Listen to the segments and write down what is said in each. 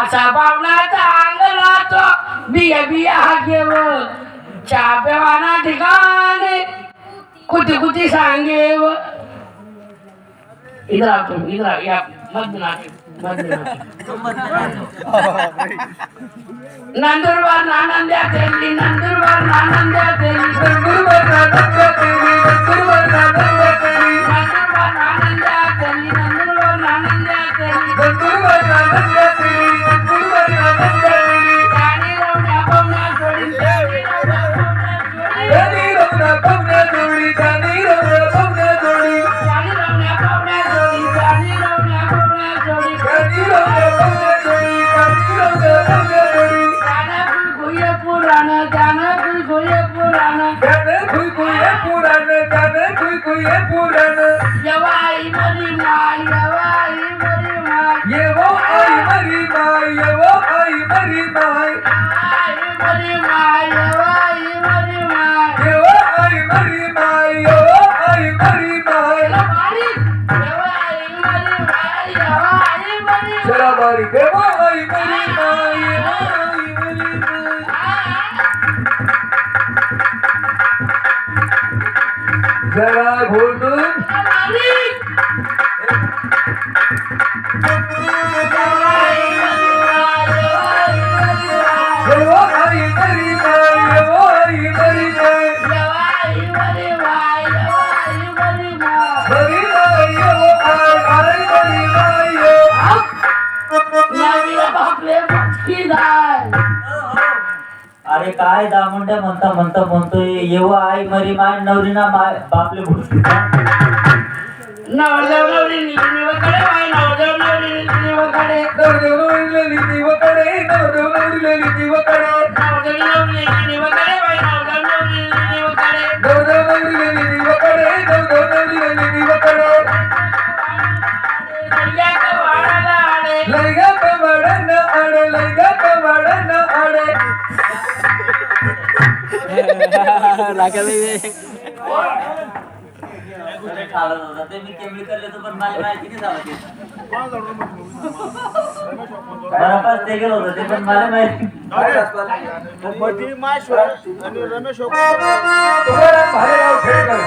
असा पावला चांगला तो बिया बिया घेव चहा पेवाना ठिकाणी कुठे कुठे सांगेव इधर आओ तुम इधर आओ या मत नंदुरबार नानंद्या तेली नंदुरबार नानंद्या तेली नंदुरबार नानंद्या तेली नंदुरबार नानंद्या तेली नंदुरबार नानंद्या तेली नंदुरबार नानंद्या तेली नंदुरबार नानंद्या तेली नंदुरबार नानंद्या तेली गाणी रवण्या पवना जोडी गाणी रवण्या पवना जोडी गाणी रवण्या पवना जोडी गाणी रवण्या पवना जोडी गाणी रवण्या पवना जोडी गाणी रवण्या पवना जोडी गाणी रवण्या पवना जोडी पुराण गाणं खुय पुराण गाणं खुय पुराण गाणं खुय पुराण येवा आई मरी माय येवा आई मरी माय येवा आई मरी माय येवा आई मरी माय आई मरी माय येवा आई मरी माय येवा आई मरी माय येवा आई मरी माय येवा आई मरी माय येवा आई मरी चला बारी देवा आई मरी माय येवा आई मरी माय जरा घोटून अरे काय दामुंड्या म्हणतोय येवा आई मरी माय नवरीना माय बापले भुसकी नवरदेव नवरी निवकडे बाय नवरदेव नवरी निवकडे नवरदेव नवरी निवकडे नवरदेव नवरी निवकडे नवरदेव नवरी निवकडे बाय नवरदेव नवरी निवकडे नवरदेव नवरी निवकडे नवरदेव नवरी निवकडे लैया कवाडाला आडे लैया कवाडाला आडे लैया कवाडाला आडे मी केवढी करले तर पण मला माहिती नाही झालं बरोबर ते गेलो होतं ते पण मला माहिती आणि रमेश तुकाराम भालेराव खेडकर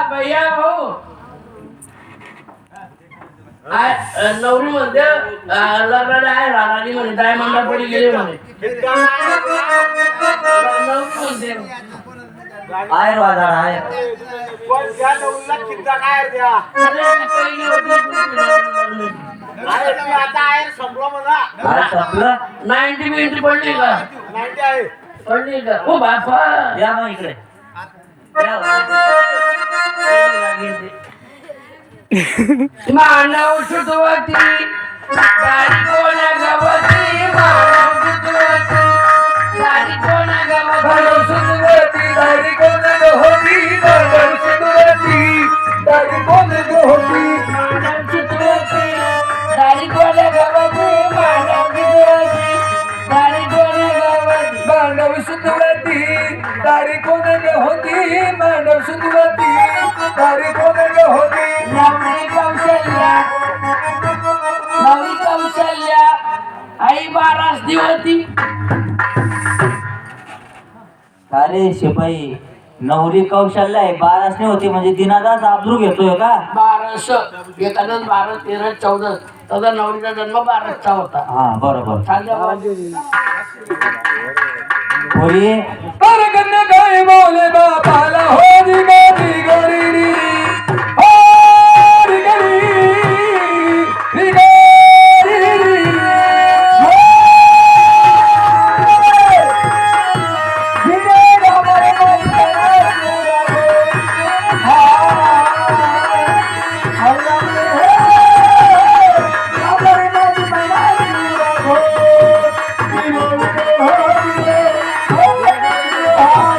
भैया भाऊ नवरी म्हणते लग्न आहे राणी म्हणे डायमंडा पडी गेले म्हणे आहे बाजार आहे संपलं 90 मिनिट पडली का पडली का ओ बापा या मग इकडे मानव सुतवती गाडी कोणा गवती मानव सुतवती गाडी कोणा गवती सुंदरती दारी कोण होती मानव सुंदरती दारी कोण होती मानव सुतवती गाडी कोणा गवती मानव सुतवती गाडी कोणा गवती मानव सुंदरती दारी कोण होती मानव सुंदरती दारी कोण होती नवरी कौशल्या आई बारास दिवती अरे शिपाई नवरी कौशल्य आहे 12 नाही होती म्हणजे दिनादास आबरू घेतोय का 12 एखादा 12 13 14 तसा नवरीचा जन्म 12चा होता हा बरोबर होई पर कन्या काय बोले बापाला हो दिगरी गरी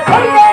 Hey!